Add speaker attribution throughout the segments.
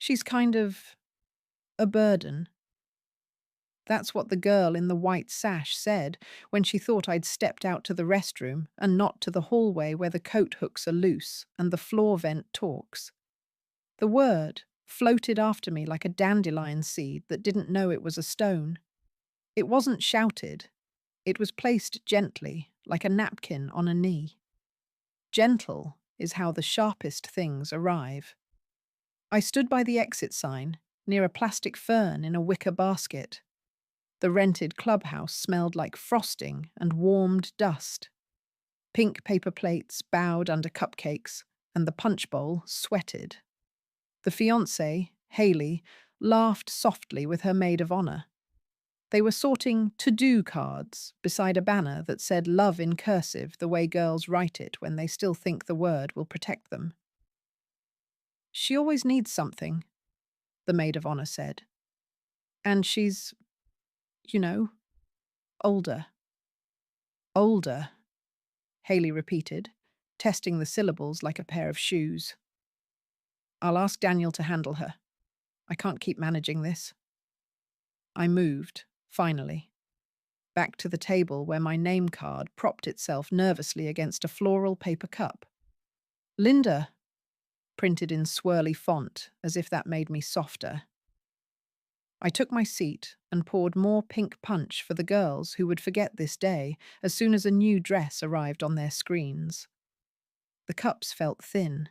Speaker 1: She's kind of a burden. That's what the girl in the white sash said when she thought I'd stepped out to the restroom and not to the hallway where the coat hooks are loose and the floor vent talks. The word floated after me like a dandelion seed that didn't know it was a stone. It wasn't shouted. It was placed gently, like a napkin on a knee. Gentle is how the sharpest things arrive. I stood by the exit sign, near a plastic fern in a wicker basket. The rented clubhouse smelled like frosting and warmed dust. Pink paper plates bowed under cupcakes, and the punch bowl sweated. The fiancée, Haley, laughed softly with her maid of honor. They were sorting to-do cards beside a banner that said love in cursive the way girls write it when they still think the word will protect them. She always needs something, the maid of honor said. And she's, you know, older. Older, Haley repeated, testing the syllables like a pair of shoes. I'll ask Daniel to handle her. I can't keep managing this. I moved, finally, back to the table where my name card propped itself nervously against a floral paper cup. Linda, printed in swirly font, as if that made me softer. I took my seat and poured more pink punch for the girls who would forget this day as soon as a new dress arrived on their screens. The cups felt thin,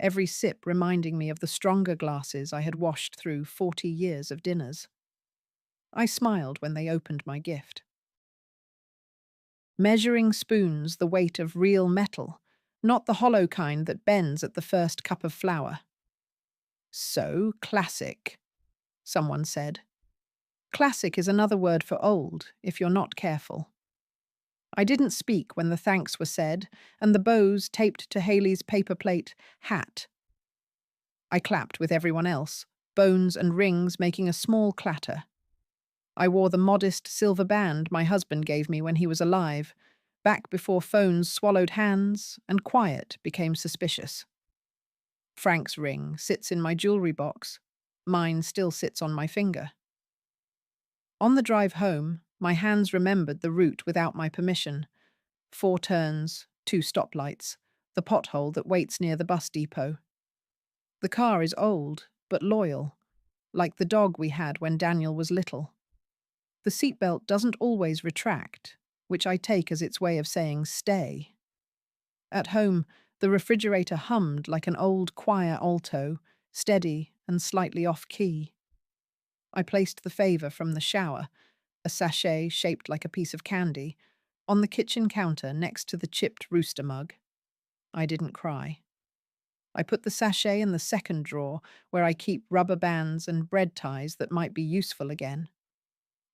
Speaker 1: every sip reminding me of the stronger glasses I had washed through 40 years of dinners. I smiled when they opened my gift. Measuring spoons the weight of real metal, not the hollow kind that bends at the first cup of flour. So classic, someone said. Classic is another word for old, if you're not careful. I didn't speak when the thanks were said and the bows taped to Haley's paper plate hat. I clapped with everyone else, bones and rings making a small clatter. I wore the modest silver band my husband gave me when he was alive, back before phones swallowed hands and quiet became suspicious. Frank's ring sits in my jewelry box. Mine still sits on my finger. On the drive home, my hands remembered the route without my permission. 4 turns, 2 stoplights, the pothole that waits near the bus depot. The car is old, but loyal, like the dog we had when Daniel was little. The seatbelt doesn't always retract, which I take as its way of saying stay. At home, the refrigerator hummed like an old choir alto, steady and slightly off-key. I placed the favor from the shower, a sachet shaped like a piece of candy, on the kitchen counter next to the chipped rooster mug. I didn't cry. I put the sachet in the second drawer where I keep rubber bands and bread ties that might be useful again.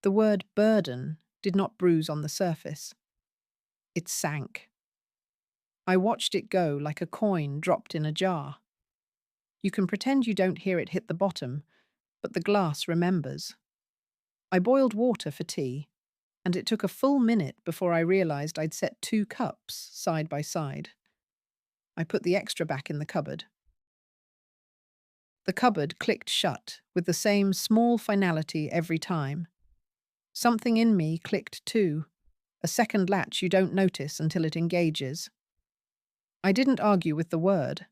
Speaker 1: The word burden did not bruise on the surface. It sank. I watched it go like a coin dropped in a jar. You can pretend you don't hear it hit the bottom, but the glass remembers. I boiled water for tea, and it took a full minute before I realized I'd set 2 cups side by side. I put the extra back in the cupboard. The cupboard clicked shut with the same small finality every time. Something in me clicked too, a second latch you don't notice until it engages. I didn't argue with the word,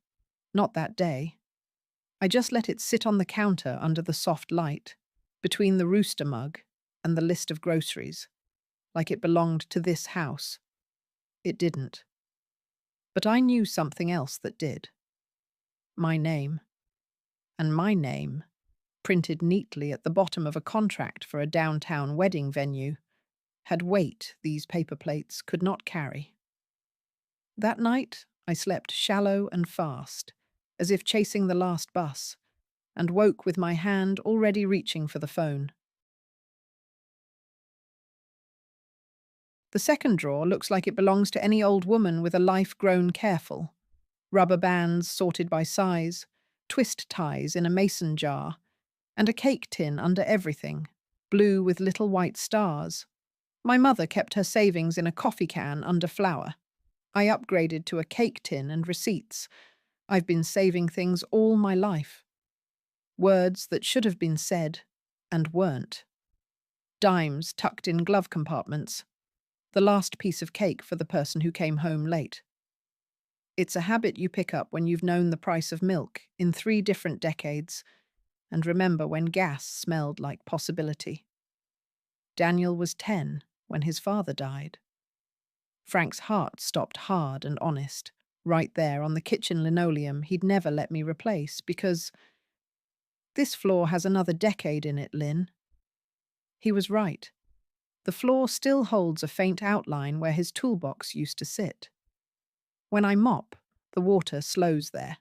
Speaker 1: not that day. I just let it sit on the counter under the soft light, between the rooster mug and the list of groceries, like it belonged to this house. It didn't. But I knew something else that did. My name. And my name, printed neatly at the bottom of a contract for a downtown wedding venue, had weight these paper plates could not carry. That night, I slept shallow and fast, as if chasing the last bus, and woke with my hand already reaching for the phone. The second drawer looks like it belongs to any old woman with a life grown careful. Rubber bands sorted by size, twist ties in a mason jar, and a cake tin under everything, blue with little white stars. My mother kept her savings in a coffee can under flour. I upgraded to a cake tin and receipts. I've been saving things all my life. Words that should have been said and weren't. Dimes tucked in glove compartments. The last piece of cake for the person who came home late. It's a habit you pick up when you've known the price of milk in 3 different decades and remember when gas smelled like possibility. Daniel was 10 when his father died. Frank's heart stopped hard and honest, right there on the kitchen linoleum he'd never let me replace because this floor has another decade in it, Lynn. He was right. The floor still holds a faint outline where his toolbox used to sit. When I mop, the water slows there,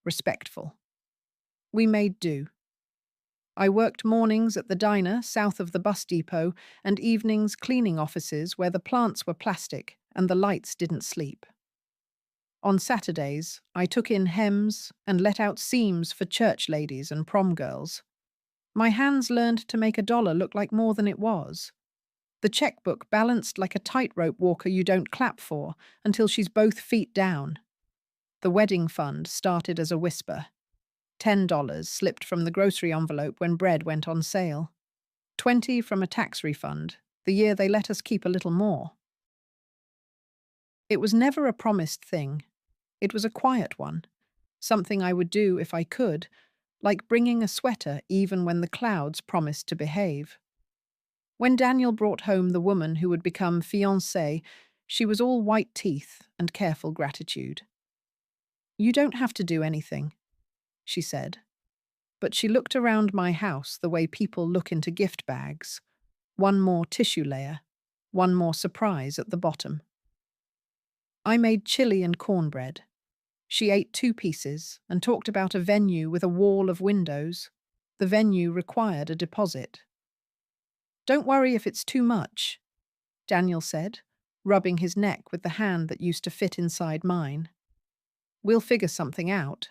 Speaker 1: respectful. We made do. I worked mornings at the diner south of the bus depot and evenings cleaning offices where the plants were plastic and the lights didn't sleep. On Saturdays, I took in hems and let out seams for church ladies and prom girls. My hands learned to make $1 look like more than it was. The checkbook balanced like a tightrope walker you don't clap for until she's both feet down. The wedding fund started as a whisper. $10 slipped from the grocery envelope when bread went on sale. 20 from a tax refund, the year they let us keep a little more. It was never a promised thing. It was a quiet one. Something I would do if I could, like bringing a sweater even when the clouds promised to behave. When Daniel brought home the woman who would become Fiancée, she was all white teeth and careful gratitude. "You don't have to do anything," she said. But she looked around my house the way people look into gift bags. One more tissue layer, one more surprise at the bottom. I made chili and cornbread. She ate 2 pieces and talked about a venue with a wall of windows. The venue required a deposit. "Don't worry if it's too much," Daniel said, rubbing his neck with the hand that used to fit inside mine. "We'll figure something out."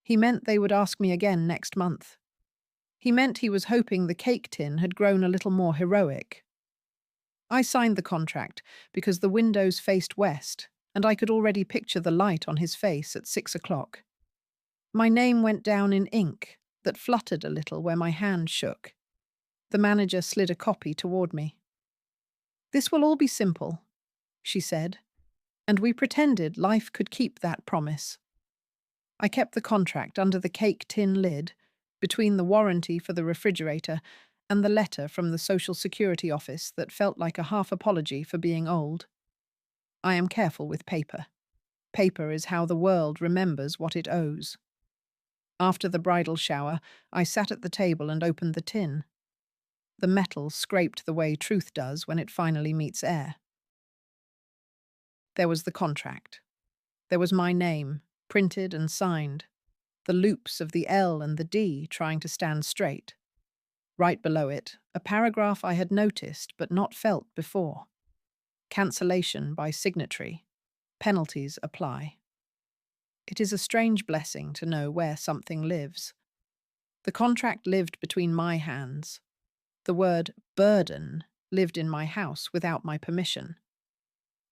Speaker 1: He meant they would ask me again next month. He meant he was hoping the cake tin had grown a little more heroic. I signed the contract because the windows faced west, and I could already picture the light on his face at 6 o'clock. My name went down in ink that fluttered a little where my hand shook. The manager slid a copy toward me. "This will all be simple," she said, and we pretended life could keep that promise. I kept the contract under the cake tin lid, between the warranty for the refrigerator and the letter from the Social Security office that felt like a half apology for being old. I am careful with paper. Paper is how the world remembers what it owes. After the bridal shower, I sat at the table and opened the tin. The metal scraped the way truth does when it finally meets air. There was the contract. There was my name, printed and signed, the loops of the L and the D trying to stand straight. Right below it, a paragraph I had noticed but not felt before. Cancellation by signatory. Penalties apply. It is a strange blessing to know where something lives. The contract lived between my hands. The word burden lived in my house without my permission.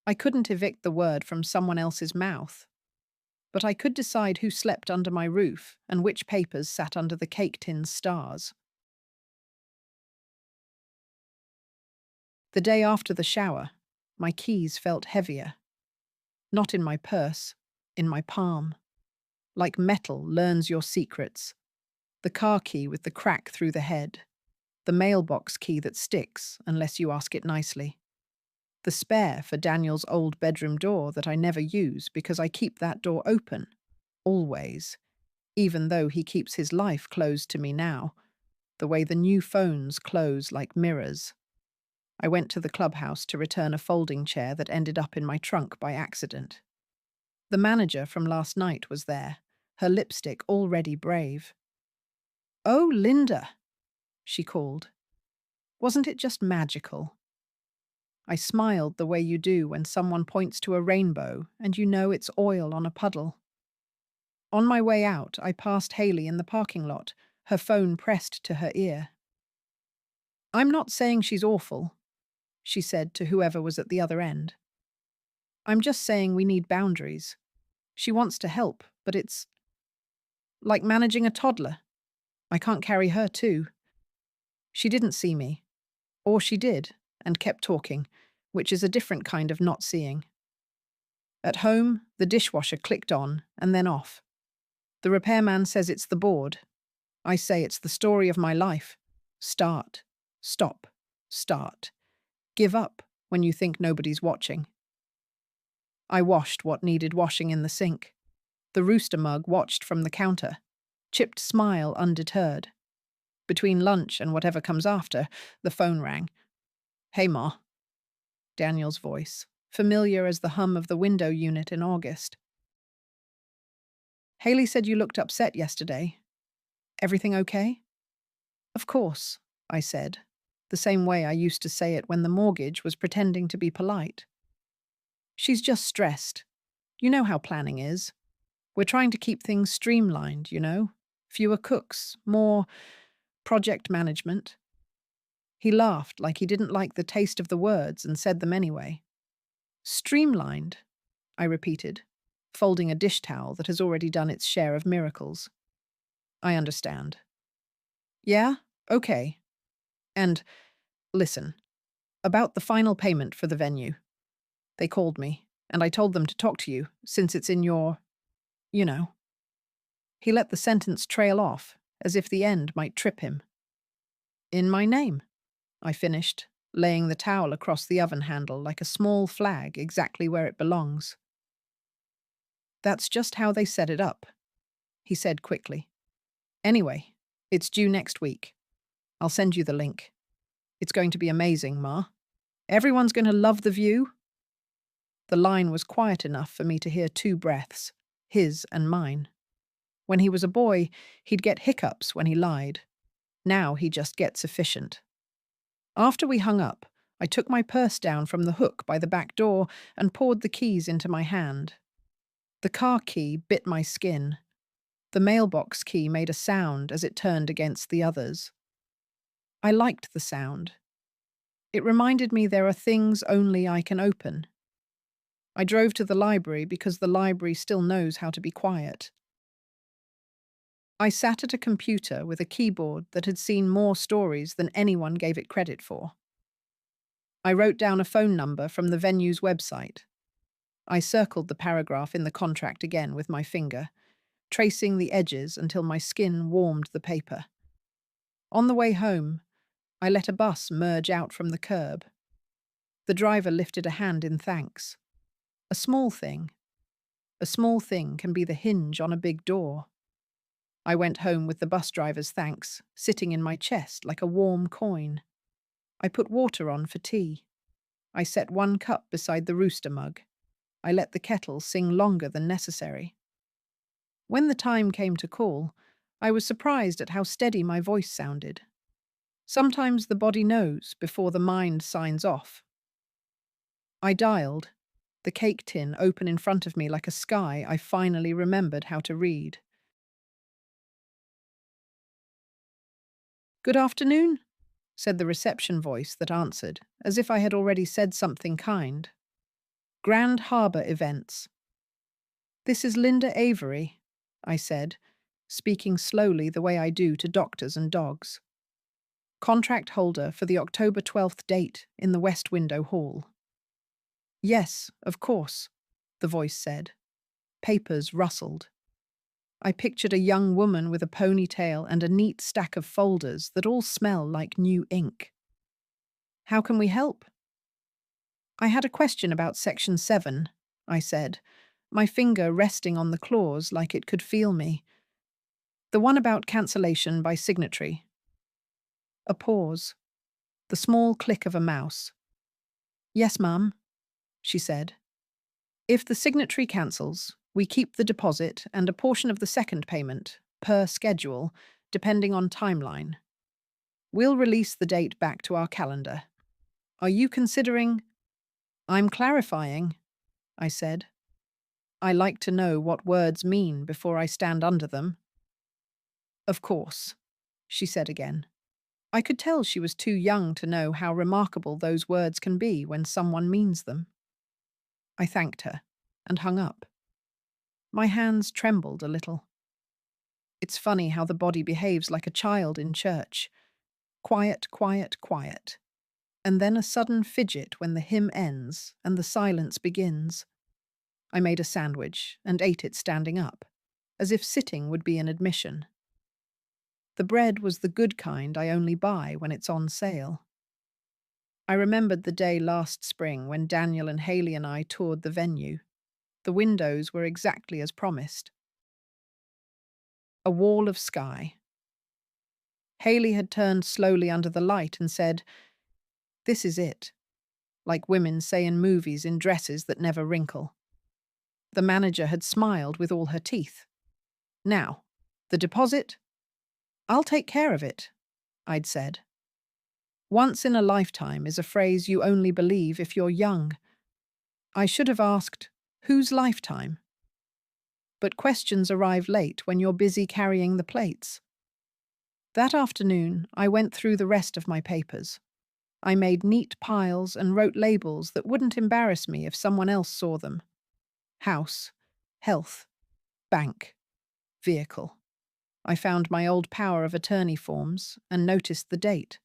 Speaker 1: I couldn't evict the word from someone else's mouth. But I could decide who slept under my roof and which papers sat under the cake tin's stars. The day after the shower, my keys felt heavier. Not in my purse, in my palm. Like metal learns your secrets. The car key with the crack through the head. The mailbox key that sticks unless you ask it nicely. The spare for Daniel's old bedroom door that I never use because I keep that door open, always, even though he keeps his life closed to me now, the way the new phones close like mirrors. I went to the clubhouse to return a folding chair that ended up in my trunk by accident. The manager from last night was there, her lipstick already brave. "Oh, Linda," she called. "Wasn't it just magical?" I smiled the way you do when someone points to a rainbow and you know it's oil on a puddle. On my way out, I passed Haley in the parking lot, her phone pressed to her ear. "I'm not saying she's awful," she said to whoever was at the other end. "I'm just saying we need boundaries. She wants to help, but it's like managing a toddler. I can't carry her too. She didn't see me. Or she did, and kept talking, which is a different kind of not seeing. At home, the dishwasher clicked on and then off. The repairman says it's the board. I say it's the story of my life. Start, stop, start. Give up when you think nobody's watching. I washed what needed washing in the sink. The rooster mug watched from the counter, chipped smile undeterred. Between lunch and whatever comes after, the phone rang. "Hey, Ma." Daniel's voice, familiar as the hum of the window unit in August. "Haley said you looked upset yesterday. Everything okay?" "Of course," I said, the same way I used to say it when the mortgage was pretending to be polite. "She's just stressed. You know how planning is. We're trying to keep things streamlined, you know? Fewer cooks, more project management." He laughed like he didn't like the taste of the words and said them anyway. "Streamlined," I repeated, folding a dish towel that has already done its share of miracles. "I understand." "Yeah? Okay. And, listen, about the final payment for the venue. They called me, and I told them to talk to you, since it's in your, you know." He let the sentence trail off, as if the end might trip him. "In my name," I finished, laying the towel across the oven handle like a small flag exactly where it belongs. "That's just how they set it up," he said quickly. "Anyway, it's due next week. I'll send you the link. It's going to be amazing, Ma. Everyone's going to love the view." The line was quiet enough for me to hear two breaths, his and mine. When he was a boy, he'd get hiccups when he lied. Now he just gets efficient. After we hung up, I took my purse down from the hook by the back door and poured the keys into my hand. The car key bit my skin. The mailbox key made a sound as it turned against the others. I liked the sound. It reminded me there are things only I can open. I drove to the library because the library still knows how to be quiet. I sat at a computer with a keyboard that had seen more stories than anyone gave it credit for. I wrote down a phone number from the venue's website. I circled the paragraph in the contract again with my finger, tracing the edges until my skin warmed the paper. On the way home, I let a bus merge out from the curb. The driver lifted a hand in thanks. A small thing. A small thing can be the hinge on a big door. I went home with the bus driver's thanks, sitting in my chest like a warm coin. I put water on for tea. I set one cup beside the rooster mug. I let the kettle sing longer than necessary. When the time came to call, I was surprised at how steady my voice sounded. Sometimes the body knows before the mind signs off. I dialed, the cake tin open in front of me like a sky I finally remembered how to read. "Good afternoon," said the reception voice that answered, as if I had already said something kind. "Grand Harbour Events." "This is Linda Avery," I said, speaking slowly the way I do to doctors and dogs. "Contract holder for the October 12th date in the West Window Hall." "Yes, of course," the voice said. Papers rustled. I pictured a young woman with a ponytail and a neat stack of folders that all smell like new ink. "How can we help?" "I had a question about Section 7, I said, my finger resting on the clause like it could feel me. "The one about cancellation by signatory." A pause. The small click of a mouse. "Yes, ma'am," she said. "If the signatory cancels, we keep the deposit and a portion of the second payment, per schedule, depending on timeline. We'll release the date back to our calendar. Are you considering—" "I'm clarifying," I said. I like to know what words mean before I stand under them. "Of course," she said again. I could tell she was too young to know how remarkable those words can be when someone means them. I thanked her and hung up. My hands trembled a little. It's funny how the body behaves like a child in church. Quiet, quiet, quiet. And then a sudden fidget when the hymn ends and the silence begins. I made a sandwich and ate it standing up, as if sitting would be an admission. The bread was the good kind I only buy when it's on sale. I remembered the day last spring when Daniel and Haley and I toured the venue. The windows were exactly as promised. A wall of sky. Haley had turned slowly under the light and said, "This is it," like women say in movies in dresses that never wrinkle. The manager had smiled with all her teeth. "Now, the deposit? I'll take care of it," I'd said. Once in a lifetime is a phrase you only believe if you're young. I should have asked, whose lifetime? But questions arrive late when you're busy carrying the plates. That afternoon, I went through the rest of my papers. I made neat piles and wrote labels that wouldn't embarrass me if someone else saw them. House, health, bank, vehicle. I found my old power of attorney forms and noticed the date.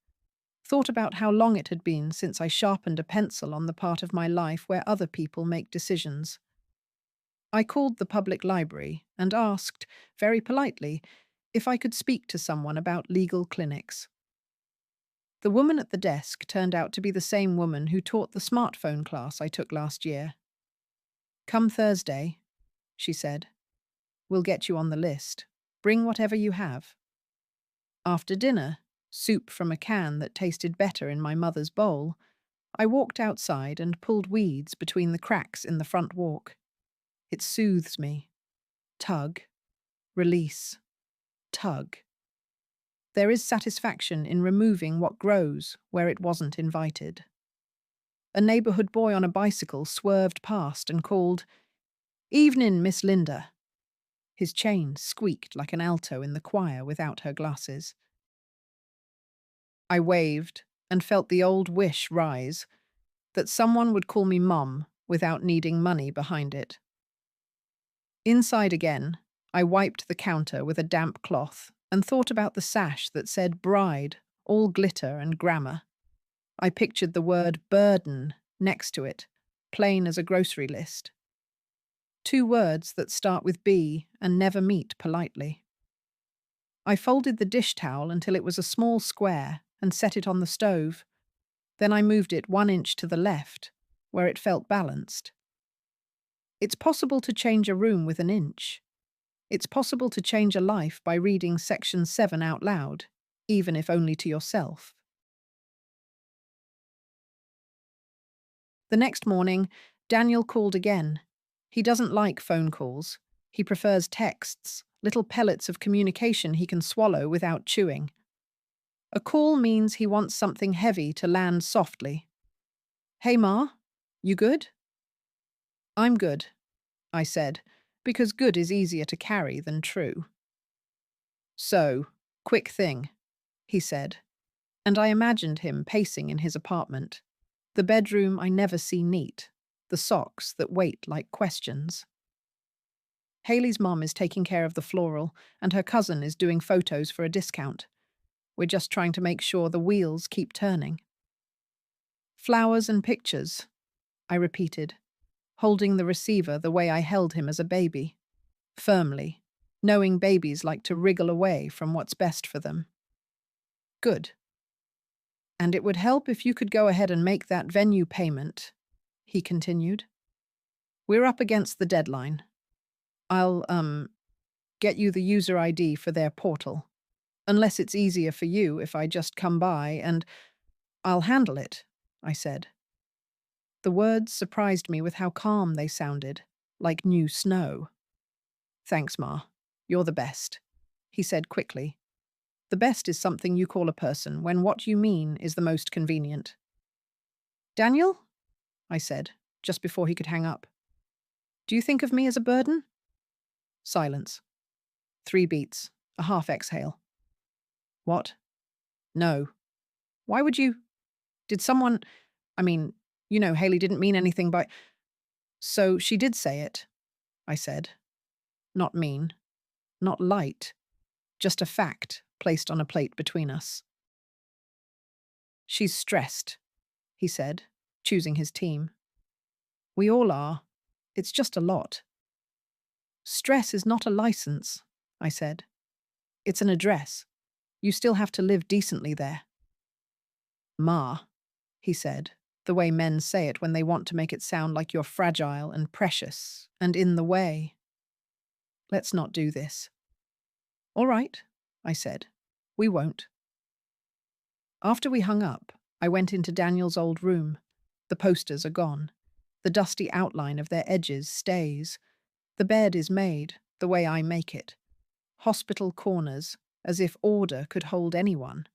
Speaker 1: Thought about how long it had been since I sharpened a pencil on the part of my life where other people make decisions. I called the public library and asked, very politely, if I could speak to someone about legal clinics. The woman at the desk turned out to be the same woman who taught the smartphone class I took last year. "Come Thursday," she said. "We'll get you on the list. Bring whatever you have." After dinner, soup from a can that tasted better in my mother's bowl, I walked outside and pulled weeds between the cracks in the front walk. It soothes me. Tug. Release. Tug. There is satisfaction in removing what grows where it wasn't invited. A neighborhood boy on a bicycle swerved past and called, "Evening, Miss Linda." His chain squeaked like an alto in the choir without her glasses. I waved and felt the old wish rise, that someone would call me Mum without needing money behind it. Inside again, I wiped the counter with a damp cloth and thought about the sash that said bride, all glitter and grammar. I pictured the word burden next to it, plain as a grocery list. Two words that start with B and never meet politely. I folded the dish towel until it was a small square and set it on the stove. Then I moved it 1 inch to the left, where it felt balanced. It's possible to change a room with an inch. It's possible to change a life by reading Section 7 out loud, even if only to yourself. The next morning, Daniel called again. He doesn't like phone calls. He prefers texts, little pellets of communication he can swallow without chewing. A call means he wants something heavy to land softly. "Hey, Ma, you good?" "I'm good," I said, because good is easier to carry than true. "So, quick thing," he said, and I imagined him pacing in his apartment. The bedroom I never see neat, the socks that wait like questions. Haley's mum is taking care of the floral, and her cousin is doing photos for a discount. We're just trying to make sure the wheels keep turning. "Flowers and pictures," I repeated, holding the receiver the way I held him as a baby. Firmly, knowing babies like to wriggle away from what's best for them. "Good. And it would help if you could go ahead and make that venue payment," he continued. "We're up against the deadline. I'll, get you the user ID for their portal. Unless it's easier for you if I just come by and—" "I'll handle it," I said. The words surprised me with how calm they sounded, like new snow. "Thanks, Ma. You're the best," he said quickly. "The best is something you call a person when what you mean is the most convenient." "Daniel?" I said, just before he could hang up. "Do you think of me as a burden?" Silence. 3 beats, a half exhale. "What?" "No. Why would you— Did someone— Haley didn't mean anything by—" "So she did say it," I said. "Not mean. Not light. just a fact placed on a plate between us. She's stressed, he said, choosing his team. We all are. It's just a lot. Stress is not a license, I said. It's an address. You still have to live decently there. Ma, he said, the way men say it when they want to make it sound like you're fragile and precious and in the way. Let's not do this. All right, I said. We won't. After we hung up, I went into Daniel's old room. The posters are gone. The dusty outline of their edges stays. The bed is made, the way I make it. Hospital corners, as if order could hold anyone.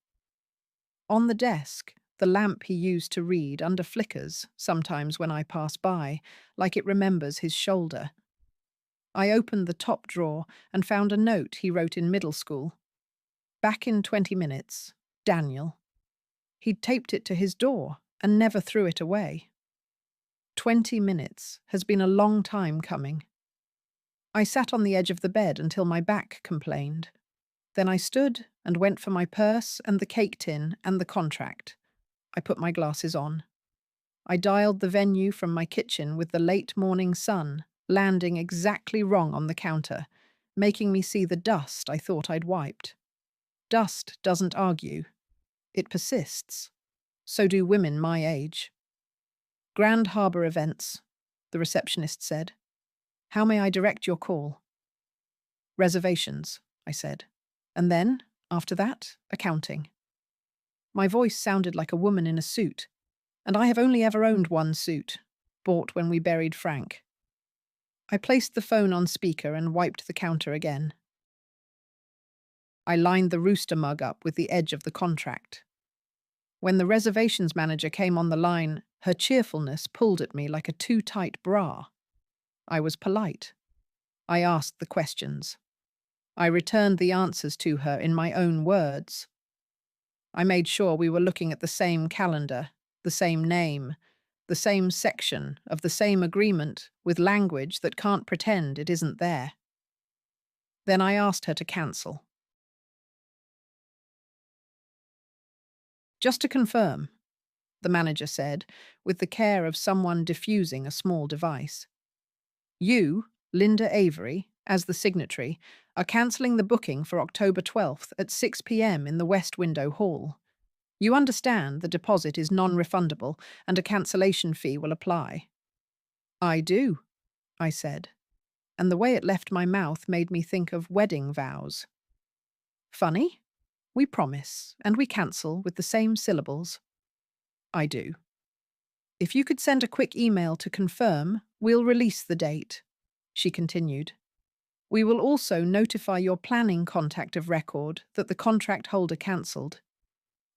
Speaker 1: On the desk, the lamp he used to read under flickers, sometimes when I pass by, like it remembers his shoulder. I opened the top drawer and found a note he wrote in middle school. Back in 20 minutes, Daniel. He'd taped it to his door and never threw it away. 20 minutes has been a long time coming. I sat on the edge of the bed until my back complained. Then I stood and went for my purse and the cake tin and the contract. I put my glasses on. I dialed the venue from my kitchen with the late morning sun, landing exactly wrong on the counter, making me see the dust I thought I'd wiped. Dust doesn't argue. It persists. So do women my age. Grand Harbour Events, the receptionist said. How may I direct your call? Reservations, I said. And then, after that, accounting. My voice sounded like a woman in a suit, and I have only ever owned one suit, bought when we buried Frank. I placed the phone on speaker and wiped the counter again. I lined the rooster mug up with the edge of the contract. When the reservations manager came on the line, her cheerfulness pulled at me like a too-tight bra. I was polite. I asked the questions. I returned the answers to her in my own words. I made sure we were looking at the same calendar, the same name, the same section of the same agreement with language that can't pretend it isn't there. Then I asked her to cancel. Just to confirm, the manager said, with the care of someone diffusing a small device. You, Linda Avery, as the signatory, are cancelling the booking for October 12th at 6 p.m. in the West Window Hall. You understand the deposit is non-refundable and a cancellation fee will apply. I do, I said, and the way it left my mouth made me think of wedding vows. Funny? We promise, and we cancel with the same syllables. I do. If you could send a quick email to confirm, we'll release the date, she continued. We will also notify your planning contact of record that the contract holder cancelled.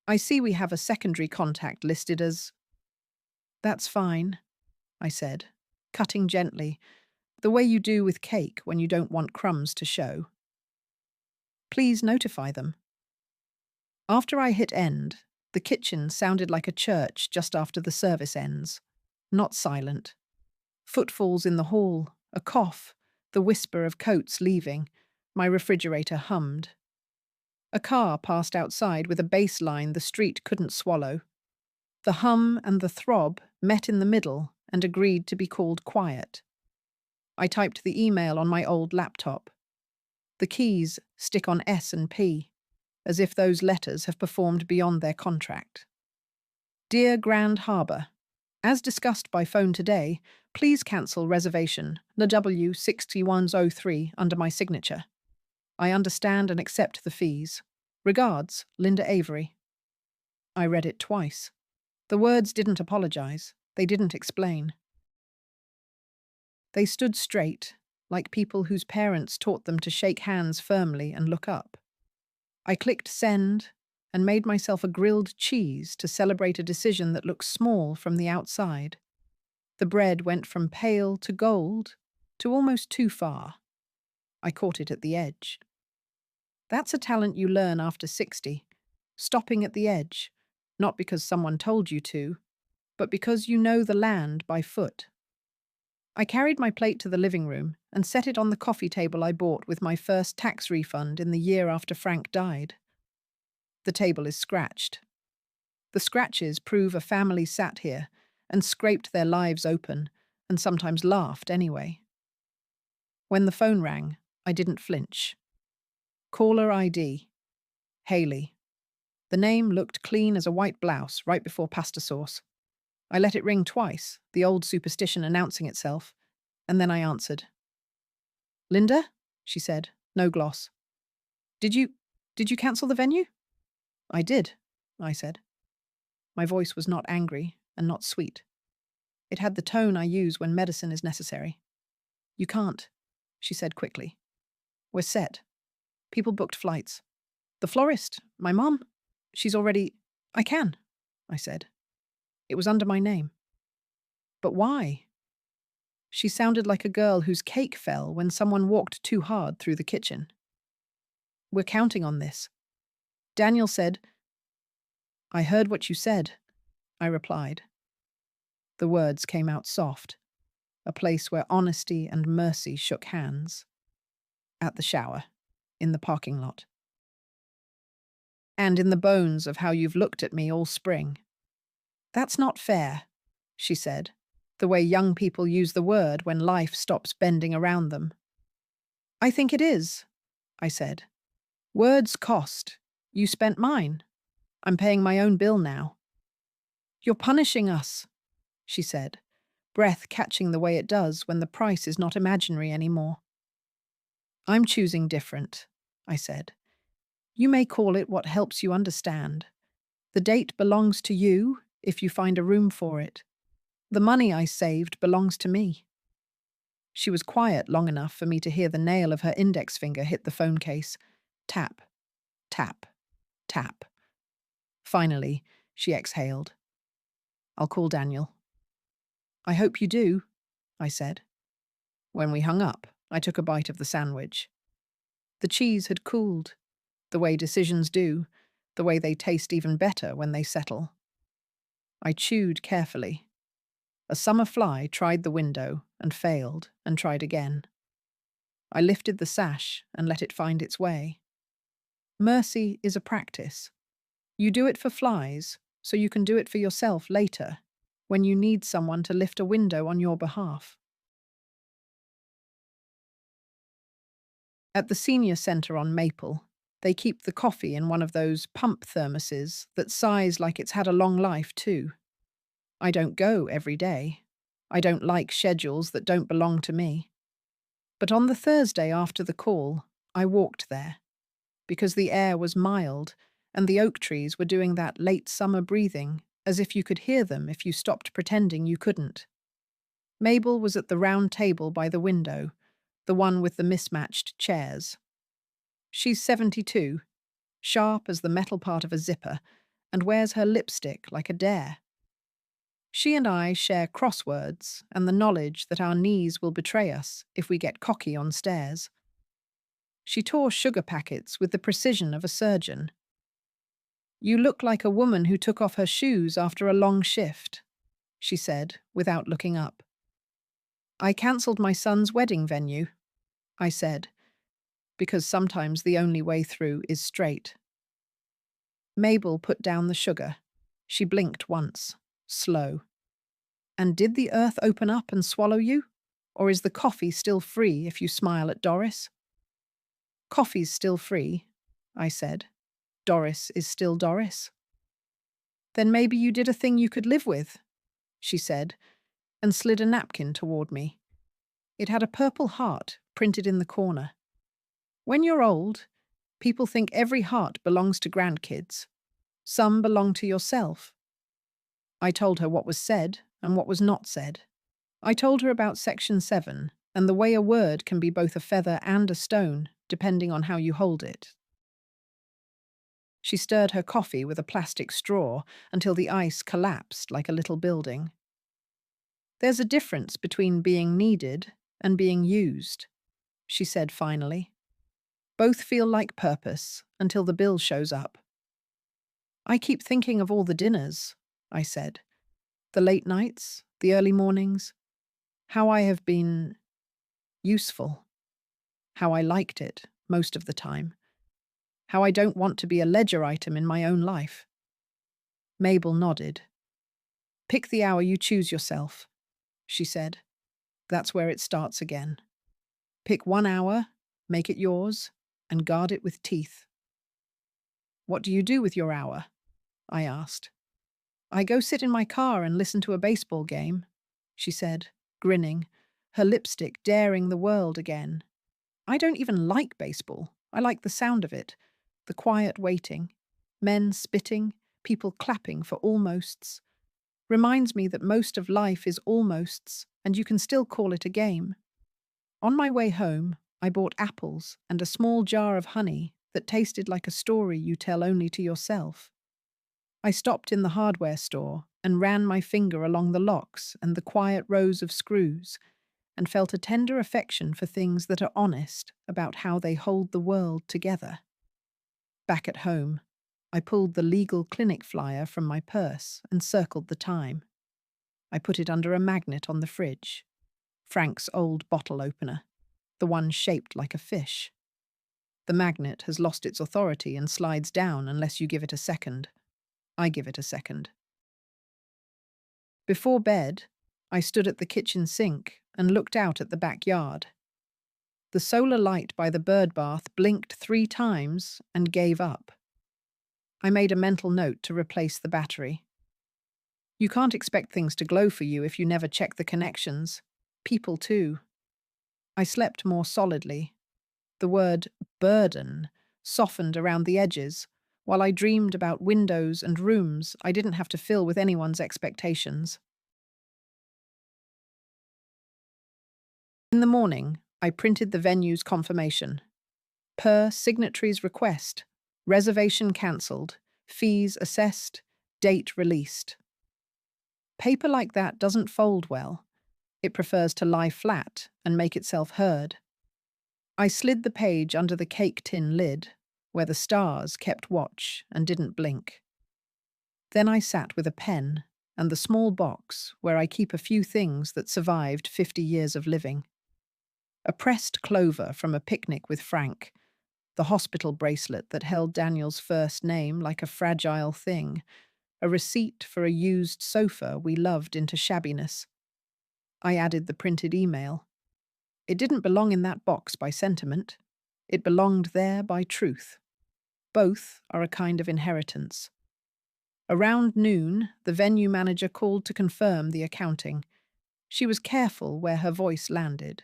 Speaker 1: I see we have a secondary contact listed as... That's fine, I said, cutting gently, the way you do with cake when you don't want crumbs to show. Please notify them. After I hit end, the kitchen sounded like a church just after the service ends. Not silent. Footfalls in the hall, a cough, the whisper of coats leaving. My refrigerator hummed. A car passed outside with a bass line the street couldn't swallow. The hum and the throb met in the middle and agreed to be called quiet. I typed the email on my old laptop. The keys stick on S and P, as if those letters have performed beyond their contract. Dear Grand Harbour, as discussed by phone today, please cancel reservation LW6103 under my signature. I understand and accept the fees. Regards, Linda Avery. I read it twice. The words didn't apologize. They didn't explain. They stood straight, like people whose parents taught them to shake hands firmly and look up. I clicked send and made myself a grilled cheese to celebrate a decision that looks small from the outside. The bread went from pale to gold to almost too far. I caught it at the edge. That's a talent you learn after 60, stopping at the edge, not because someone told you to, but because you know the land by foot. I carried my plate to the living room and set it on the coffee table I bought with my first tax refund in the year after Frank died. The table is scratched. The scratches prove a family sat here and scraped their lives open and sometimes laughed anyway. When the phone rang, I didn't flinch. Caller ID. Haley. The name looked clean as a white blouse right before pasta sauce. I let it ring twice, the old superstition announcing itself, and then I answered. Linda? She said, no gloss. Did you cancel the venue? I did, I said. My voice was not angry and not sweet. It had the tone I use when medicine is necessary. You can't, she said quickly. We're set. People booked flights. The florist, my mom, she's already… I can, I said. It was under my name. But why? She sounded like a girl whose cake fell when someone walked too hard through the kitchen. We're counting on this. Daniel said… I heard what you said, I replied. The words came out soft, a place where honesty and mercy shook hands. At the shower, in the parking lot. And in the bones of how you've looked at me all spring. That's not fair, she said, the way young people use the word when life stops bending around them. I think it is, I said. Words cost. You spent mine. I'm paying my own bill now. You're punishing us, she said, breath catching the way it does when the price is not imaginary anymore. I'm choosing different, I said. You may call it what helps you understand. The date belongs to you if you find a room for it. The money I saved belongs to me. She was quiet long enough for me to hear the nail of her index finger hit the phone case. Tap, tap, tap. Finally, she exhaled. I'll call Daniel. I hope you do, I said. When we hung up, I took a bite of the sandwich. The cheese had cooled, the way decisions do, the way they taste even better when they settle. I chewed carefully. A summer fly tried the window and failed and tried again. I lifted the sash and let it find its way. Mercy is a practice. You do it for flies, so you can do it for yourself later, when you need someone to lift a window on your behalf. At the senior centre on Maple, they keep the coffee in one of those pump thermoses that sighs like it's had a long life too. I don't go every day. I don't like schedules that don't belong to me. But on the Thursday after the call, I walked there, because the air was mild and the oak trees were doing that late summer breathing as if you could hear them if you stopped pretending you couldn't. Mabel was at the round table by the window, the one with the mismatched chairs. She's 72, sharp as the metal part of a zipper, and wears her lipstick like a dare. She and I share crosswords and the knowledge that our knees will betray us if we get cocky on stairs. She tore sugar packets with the precision of a surgeon. You look like a woman who took off her shoes after a long shift, she said, without looking up. I cancelled my son's wedding venue, I said, because sometimes the only way through is straight. Mabel put down the sugar. She blinked once, slow. And did the earth open up and swallow you? Or is the coffee still free if you smile at Doris? Coffee's still free, I said. Doris is still Doris. Then maybe you did a thing you could live with, she said, and slid a napkin toward me. It had a purple heart printed in the corner. When you're old, people think every heart belongs to grandkids. Some belong to yourself. I told her what was said and what was not said. I told her about Section 7 and the way a word can be both a feather and a stone, depending on how you hold it. She stirred her coffee with a plastic straw until the ice collapsed like a little building. There's a difference between being needed and being used, she said finally. Both feel like purpose until the bill shows up. I keep thinking of all the dinners, I said. The late nights, the early mornings. How I have been useful. How I liked it most of the time. How I don't want to be a ledger item in my own life. Mabel nodded. Pick the hour you choose yourself, she said. That's where it starts again. Pick 1 hour, make it yours, and guard it with teeth. What do you do with your hour? I asked. I go sit in my car and listen to a baseball game, she said, grinning, her lipstick daring the world again. I don't even like baseball. I like the sound of it, the quiet waiting, men spitting, people clapping for almosts. Reminds me that most of life is almosts, and you can still call it a game. On my way home, I bought apples and a small jar of honey that tasted like a story you tell only to yourself. I stopped in the hardware store and ran my finger along the locks and the quiet rows of screws, and felt a tender affection for things that are honest about how they hold the world together. Back at home, I pulled the legal clinic flyer from my purse and circled the time. I put it under a magnet on the fridge. Frank's old bottle opener, the one shaped like a fish. The magnet has lost its authority and slides down unless you give it a second. I give it a second. Before bed, I stood at the kitchen sink and looked out at the backyard. The solar light by the bird bath blinked 3 times and gave up. I made a mental note to replace the battery. You can't expect things to glow for you if you never check the connections. People too. I slept more solidly. The word burden softened around the edges, while I dreamed about windows and rooms I didn't have to fill with anyone's expectations. In the morning, I printed the venue's confirmation. Per signatory's request, reservation cancelled, fees assessed, date released. Paper like that doesn't fold well. It prefers to lie flat and make itself heard. I slid the page under the cake tin lid, where the stars kept watch and didn't blink. Then I sat with a pen and the small box where I keep a few things that survived 50 years of living. A pressed clover from a picnic with Frank, the hospital bracelet that held Daniel's first name like a fragile thing, a receipt for a used sofa we loved into shabbiness. I added the printed email. It didn't belong in that box by sentiment. It belonged there by truth. Both are a kind of inheritance. Around noon, the venue manager called to confirm the accounting. She was careful where her voice landed.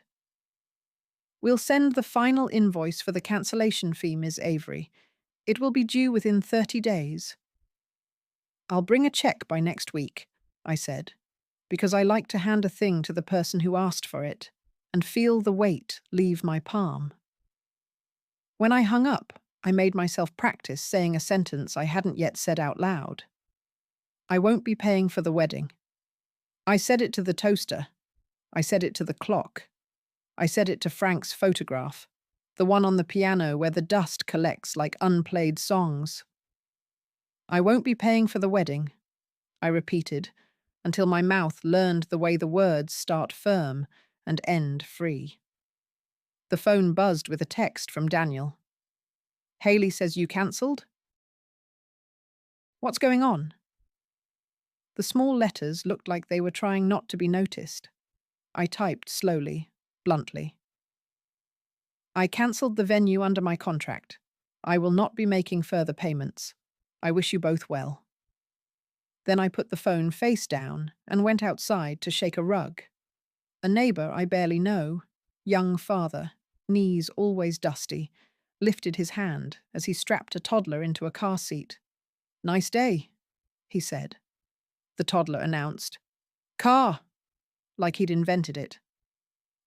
Speaker 1: We'll send the final invoice for the cancellation fee, Ms. Avery. It will be due within 30 days. I'll bring a check by next week, I said, because I like to hand a thing to the person who asked for it and feel the weight leave my palm. When I hung up, I made myself practice saying a sentence I hadn't yet said out loud. I won't be paying for the wedding. I said it to the toaster. I said it to the clock. I said it to Frank's photograph, the one on the piano where the dust collects like unplayed songs. I won't be paying for the wedding, I repeated, until my mouth learned the way the words start firm and end free. The phone buzzed with a text from Daniel. Haley says you cancelled? What's going on? The small letters looked like they were trying not to be noticed. I typed slowly, bluntly. I cancelled the venue under my contract. I will not be making further payments. I wish you both well. Then I put the phone face down and went outside to shake a rug. A neighbour I barely know, young father, knees always dusty, lifted his hand as he strapped a toddler into a car seat. Nice day, he said. The toddler announced. Car! Like he'd invented it.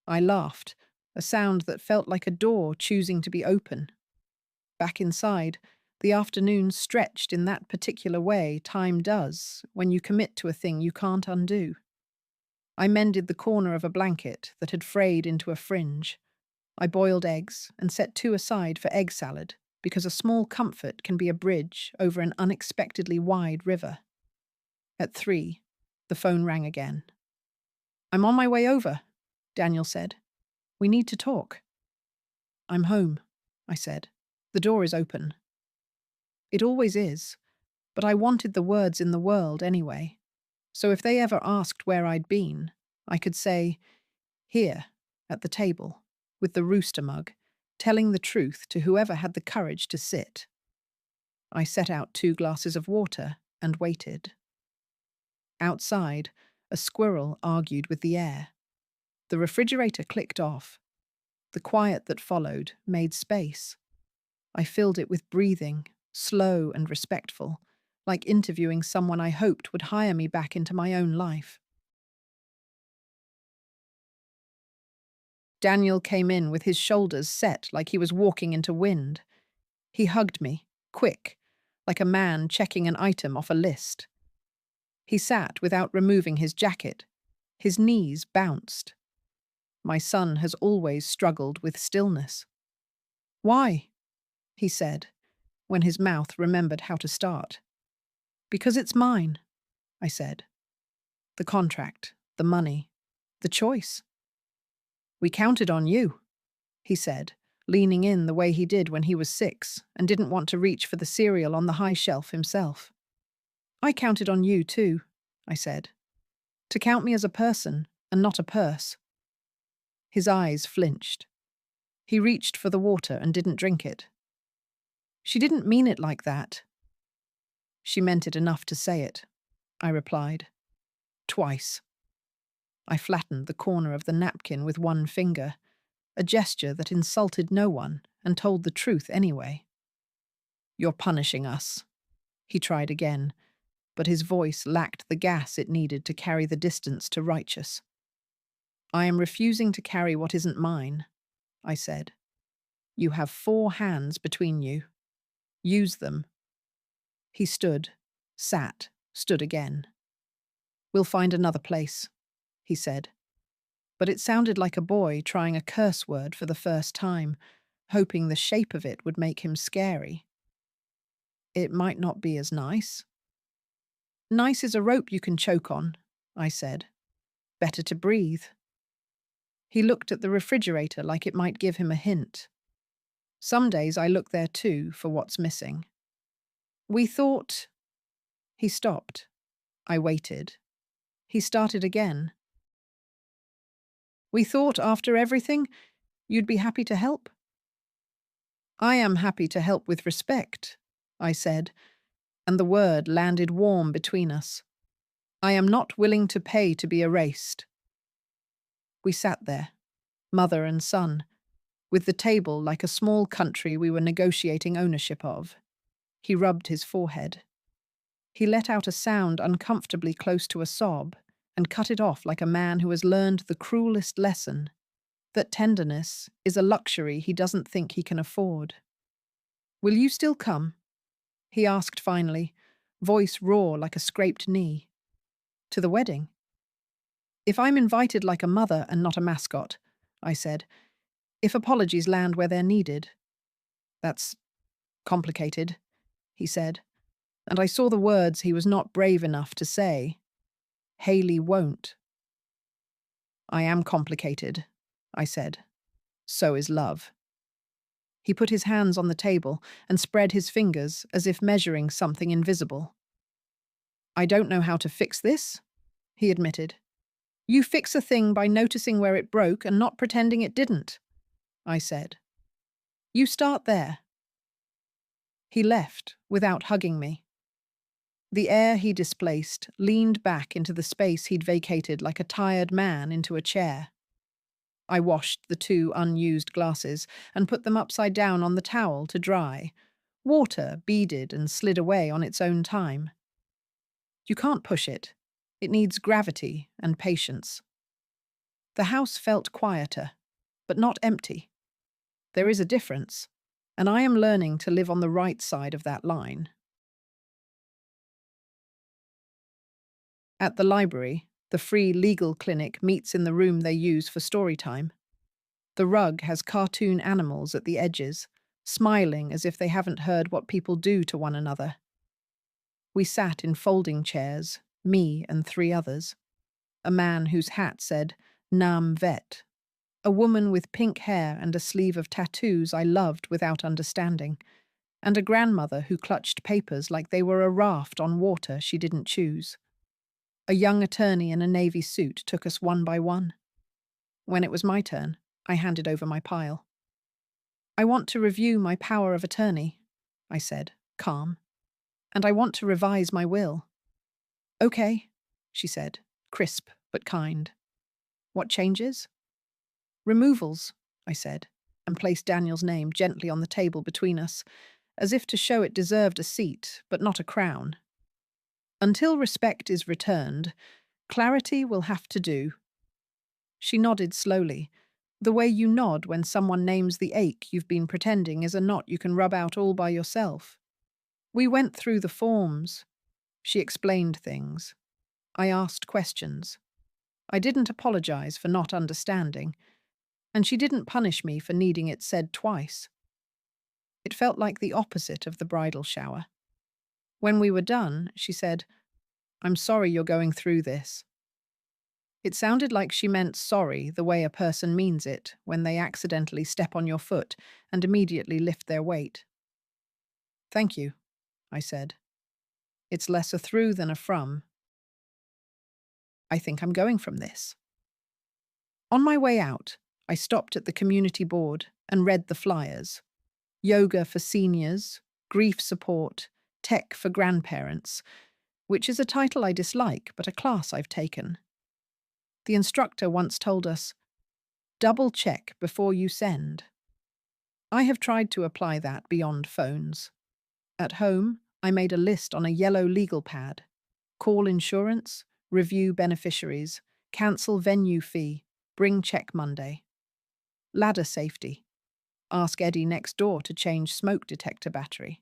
Speaker 1: I laughed, a sound that felt like a door choosing to be open. Back inside, the afternoon stretched in that particular way time does when you commit to a thing you can't undo. I mended the corner of a blanket that had frayed into a fringe. I boiled eggs and set 2 aside for egg salad, because a small comfort can be a bridge over an unexpectedly wide river. At 3, the phone rang again. I'm on my way over, Daniel said. We need to talk. I'm home, I said. The door is open. It always is, but I wanted the words in the world anyway. So if they ever asked where I'd been, I could say, here, at the table, with the rooster mug, telling the truth to whoever had the courage to sit. I set out 2 glasses of water and waited. Outside, a squirrel argued with the air. The refrigerator clicked off. The quiet that followed made space. I filled it with breathing, slow and respectful, like interviewing someone I hoped would hire me back into my own life. Daniel came in with his shoulders set like he was walking into wind. He hugged me, quick, like a man checking an item off a list. He sat without removing his jacket. His knees bounced. My son has always struggled with stillness. Why? He said, when his mouth remembered how to start. Because it's mine, I said. The contract, the money, the choice. We counted on you, he said, leaning in the way he did when he was 6 and didn't want to reach for the cereal on the high shelf himself. I counted on you too, I said. To count me as a person and not a purse. His eyes flinched. He reached for the water and didn't drink it. She didn't mean it like that. She meant it enough to say it, I replied. Twice. I flattened the corner of the napkin with one finger, a gesture that insulted no one and told the truth anyway. You're punishing us. He tried again, but his voice lacked the gas it needed to carry the distance to righteous. I am refusing to carry what isn't mine, I said. You have 4 hands between you. Use them. He stood, sat, stood again. We'll find another place, he said. But it sounded like a boy trying a curse word for the first time, hoping the shape of it would make him scary. It might not be as nice. Nice is a rope you can choke on, I said. Better to breathe. He looked at the refrigerator like it might give him a hint. Some days I look there too for what's missing. We thought... He stopped. I waited. He started again. We thought after everything, you'd be happy to help. I am happy to help with respect, I said, and the word landed warm between us. I am not willing to pay to be erased. We sat there, mother and son, with the table like a small country we were negotiating ownership of. He rubbed his forehead. He let out a sound uncomfortably close to a sob and cut it off like a man who has learned the cruelest lesson, that tenderness is a luxury he doesn't think he can afford. Will you still come? He asked finally, voice raw like a scraped knee. To the wedding? If I'm invited like a mother and not a mascot, I said. If apologies land where they're needed. That's complicated, he said, and I saw the words he was not brave enough to say. Haley won't. I am complicated, I said. So is love. He put his hands on the table and spread his fingers as if measuring something invisible. I don't know how to fix this, he admitted. You fix a thing by noticing where it broke and not pretending it didn't, I said. You start there. He left without hugging me. The air he displaced leaned back into the space he'd vacated like a tired man into a chair. I washed the 2 unused glasses and put them upside down on the towel to dry. Water beaded and slid away on its own time. You can't push it. It needs gravity and patience. The house felt quieter, but not empty. There is a difference, and I am learning to live on the right side of that line. At the library, the free legal clinic meets in the room they use for story time. The rug has cartoon animals at the edges, smiling as if they haven't heard what people do to one another. We sat in folding chairs, me and 3 others. A man whose hat said, Nam Vet, a woman with pink hair and a sleeve of tattoos I loved without understanding, and a grandmother who clutched papers like they were a raft on water she didn't choose. A young attorney in a navy suit took us one by one. When it was my turn, I handed over my pile. "I want to review my power of attorney," I said, calm, "and I want to revise my will." "Okay," she said, crisp but kind. "What changes?" "Removals," I said, and placed Daniel's name gently on the table between us, as if to show it deserved a seat, but not a crown. "Until respect is returned, clarity will have to do." She nodded slowly, the way you nod when someone names the ache you've been pretending is a knot you can rub out all by yourself. "We went through the forms." She explained things. I asked questions. I didn't apologize for not understanding, and she didn't punish me for needing it said twice. It felt like the opposite of the bridal shower. When we were done, she said, "I'm sorry you're going through this." It sounded like she meant sorry the way a person means it when they accidentally step on your foot and immediately lift their weight. "Thank you," I said. "It's less a through than a from. I think I'm going from this." On my way out, I stopped at the community board and read the flyers. Yoga for seniors, grief support, tech for grandparents, which is a title I dislike but a class I've taken. The instructor once told us, "Double check before you send." I have tried to apply that beyond phones. At home, I made a list on a yellow legal pad. Call insurance, review beneficiaries, cancel venue fee, bring check Monday. Ladder safety. Ask Eddie next door to change smoke detector battery.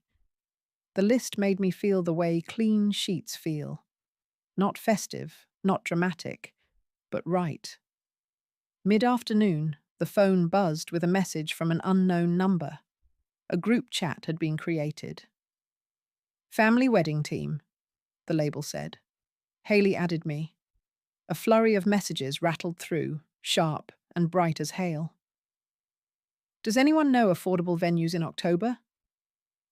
Speaker 1: The list made me feel the way clean sheets feel. Not festive, not dramatic, but right. Mid-afternoon, the phone buzzed with a message from an unknown number. A group chat had been created. "Family wedding team," the label said. Haley added me. A flurry of messages rattled through, sharp and bright as hail. "Does anyone know affordable venues in October?"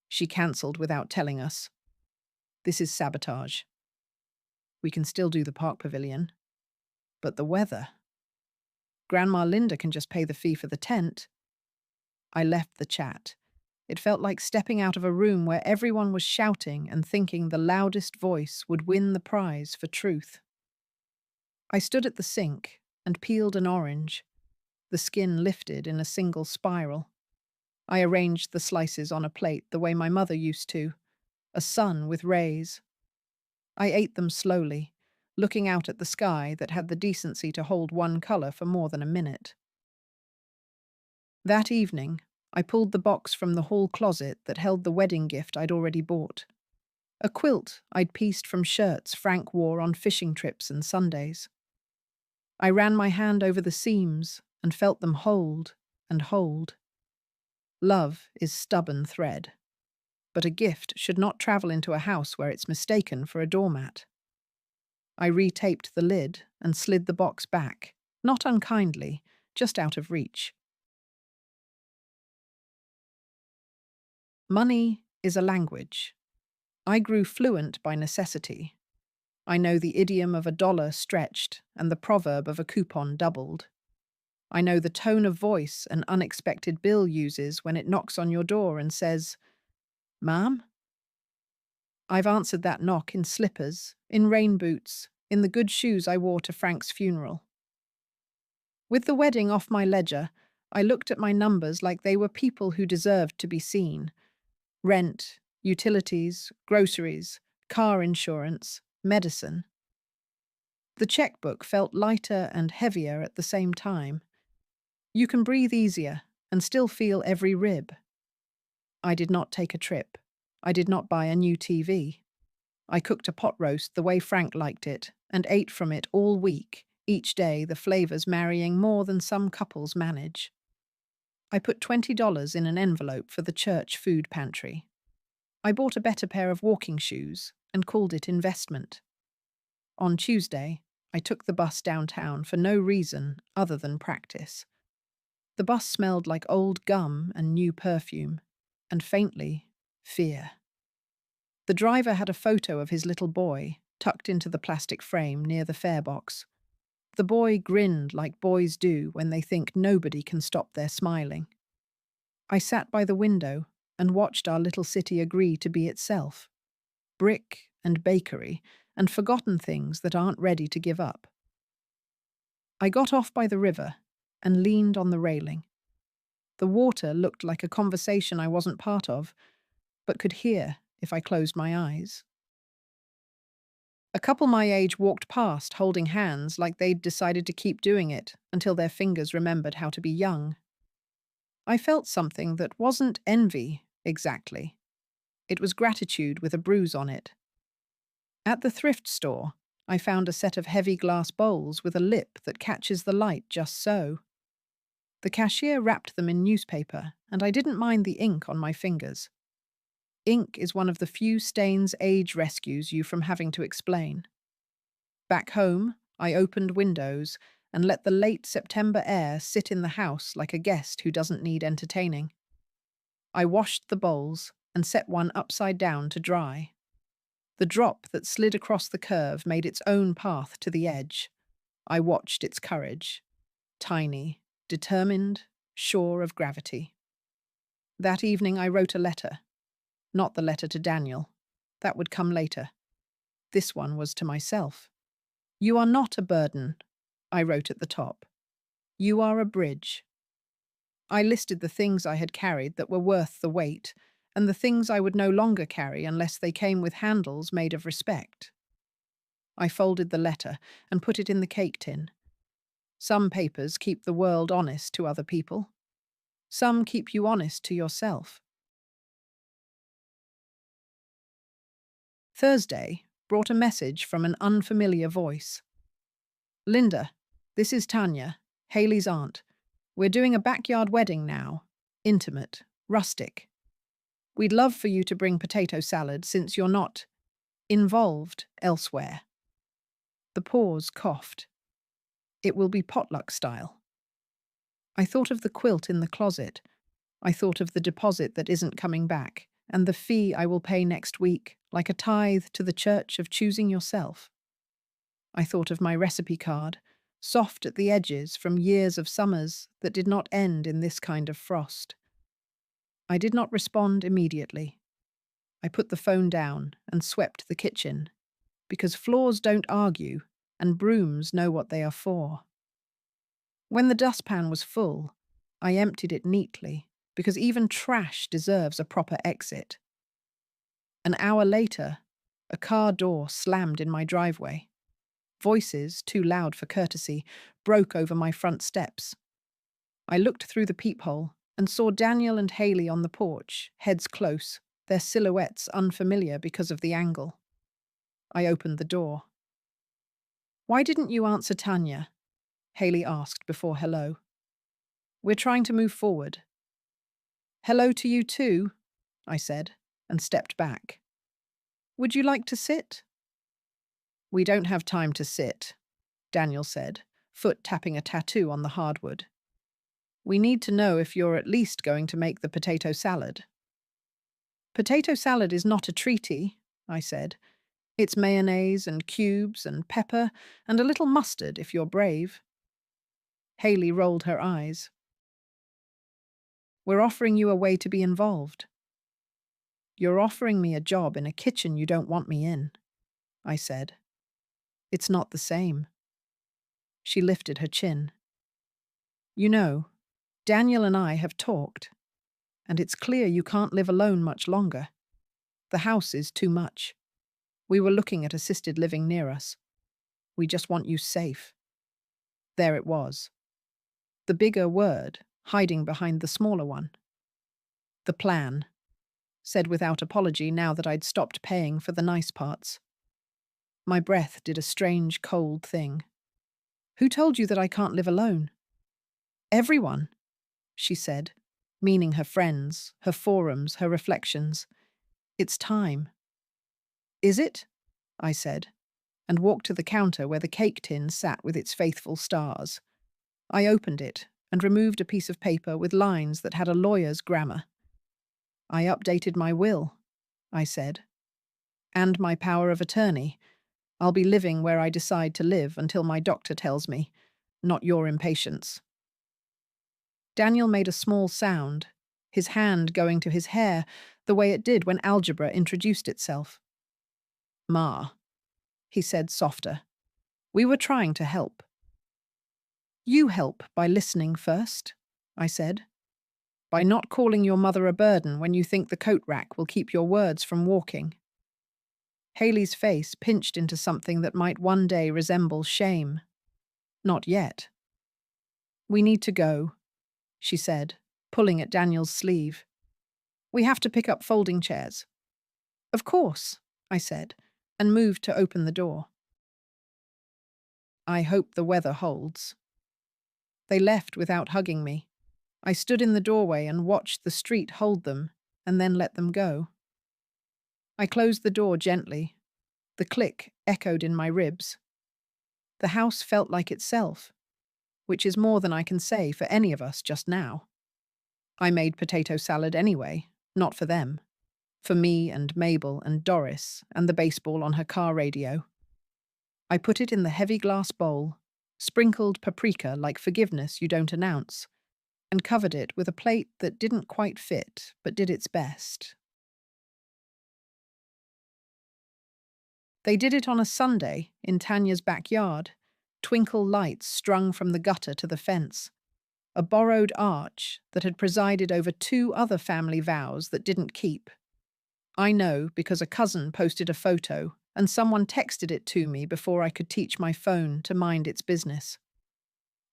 Speaker 1: She cancelled without telling us. "This is sabotage. We can still do the park pavilion. But the weather. Grandma Linda can just pay the fee for the tent." I left the chat. It felt like stepping out of a room where everyone was shouting and thinking the loudest voice would win the prize for truth. I stood at the sink and peeled an orange. The skin lifted in a single spiral. I arranged the slices on a plate the way my mother used to, a sun with rays. I ate them slowly, looking out at the sky that had the decency to hold one color for more than a minute. That evening, I pulled the box from the hall closet that held the wedding gift I'd already bought. A quilt I'd pieced from shirts Frank wore on fishing trips and Sundays. I ran my hand over the seams and felt them hold and hold. Love is stubborn thread, but a gift should not travel into a house where it's mistaken for a doormat. I retaped the lid and slid the box back, not unkindly, just out of reach. Money is a language. I grew fluent by necessity. I know the idiom of a dollar stretched and the proverb of a coupon doubled. I know the tone of voice an unexpected bill uses when it knocks on your door and says, "Ma'am?" I've answered that knock in slippers, in rain boots, in the good shoes I wore to Frank's funeral. With the wedding off my ledger, I looked at my numbers like they were people who deserved to be seen. Rent, utilities, groceries, car insurance, medicine. The checkbook felt lighter and heavier at the same time. You can breathe easier and still feel every rib. I did not take a trip. I did not buy a new TV. I cooked a pot roast the way Frank liked it and ate from it all week, each day the flavors marrying more than some couples manage. I put $20 in an envelope for the church food pantry. I bought a better pair of walking shoes and called it investment. On Tuesday, I took the bus downtown for no reason other than practice. The bus smelled like old gum and new perfume, and faintly, fear. The driver had a photo of his little boy tucked into the plastic frame near the fare box. The boy grinned like boys do when they think nobody can stop their smiling. I sat by the window and watched our little city agree to be itself. Brick and bakery and forgotten things that aren't ready to give up. I got off by the river and leaned on the railing. The water looked like a conversation I wasn't part of, but could hear if I closed my eyes. A couple my age walked past holding hands like they'd decided to keep doing it until their fingers remembered how to be young. I felt something that wasn't envy, exactly. It was gratitude with a bruise on it. At the thrift store, I found a set of heavy glass bowls with a lip that catches the light just so. The cashier wrapped them in newspaper, and I didn't mind the ink on my fingers. Ink is one of the few stains age rescues you from having to explain. Back home, I opened windows and let the late September air sit in the house like a guest who doesn't need entertaining. I washed the bowls and set one upside down to dry. The drop that slid across the curve made its own path to the edge. I watched its courage. Tiny, determined, sure of gravity. That evening I wrote a letter. Not the letter to Daniel. That would come later. This one was to myself. You are not a burden, I wrote at the top. You are a bridge. I listed the things I had carried that were worth the weight, and the things I would no longer carry unless they came with handles made of respect. I folded the letter and put it in the cake tin. Some papers keep the world honest to other people. Some keep you honest to yourself. Thursday brought a message from an unfamiliar voice. Linda, this is Tanya, Haley's aunt. We're doing a backyard wedding now. Intimate, rustic. We'd love for you to bring potato salad since you're not involved elsewhere. The pause coughed. It will be potluck style. I thought of the quilt in the closet. I thought of the deposit that isn't coming back, and the fee I will pay next week, like a tithe to the church of choosing yourself. I thought of my recipe card, soft at the edges from years of summers that did not end in this kind of frost. I did not respond immediately. I put the phone down and swept the kitchen, because floors don't argue and brooms know what they are for. When the dustpan was full, I emptied it neatly, because even trash deserves a proper exit. An hour later, a car door slammed in my driveway. Voices, too loud for courtesy, broke over my front steps. I looked through the peephole and saw Daniel and Haley on the porch, heads close, their silhouettes unfamiliar because of the angle. I opened the door. Why didn't you answer Tanya? Haley asked before hello. We're trying to move forward. Hello to you too, I said, and stepped back. Would you like to sit? We don't have time to sit, Daniel said, foot tapping a tattoo on the hardwood. We need to know if you're at least going to make the potato salad. Potato salad is not a treaty, I said. It's mayonnaise and cubes and pepper and a little mustard if you're brave. Haley rolled her eyes. We're offering you a way to be involved. You're offering me a job in a kitchen you don't want me in, I said. It's not the same. She lifted her chin. You know, Daniel and I have talked, and it's clear you can't live alone much longer. The house is too much. We were looking at assisted living near us. We just want you safe. There it was. The bigger word hiding behind the smaller one. The plan, said without apology now that I'd stopped paying for the nice parts. My breath did a strange, cold thing. Who told you that I can't live alone? Everyone, she said, meaning her friends, her forums, her reflections. It's time. Is it? I said. and walked to the counter where the cake tin sat with its faithful stars. I opened it and removed a piece of paper with lines that had a lawyer's grammar. I updated my will, I said, and my power of attorney. I'll be living where I decide to live until my doctor tells me, not your impatience. Daniel made a small sound, his hand going to his hair the way it did when algebra introduced itself. Ma, he said softer. We were trying to help. You help by listening first, I said. By not calling your mother a burden when you think the coat rack will keep your words from walking. Haley's face pinched into something that might one day resemble shame. Not yet. We need to go, she said, pulling at Daniel's sleeve. We have to pick up folding chairs. Of course, I said, and moved to open the door. I hope the weather holds. They left without hugging me. I stood in the doorway and watched the street hold them, and then let them go. I closed the door gently. The click echoed in my ribs. The house felt like itself, which is more than I can say for any of us just now. I made potato salad anyway, not for them. For me and Mabel and Doris and the baseball on her car radio. I put it in the heavy glass bowl, sprinkled paprika like forgiveness you don't announce, and covered it with a plate that didn't quite fit but did its best. They did it on a Sunday in Tanya's backyard, twinkle lights strung from the gutter to the fence, a borrowed arch that had presided over 2 other family vows that didn't keep. I know because a cousin posted a photo and someone texted it to me before I could teach my phone to mind its business.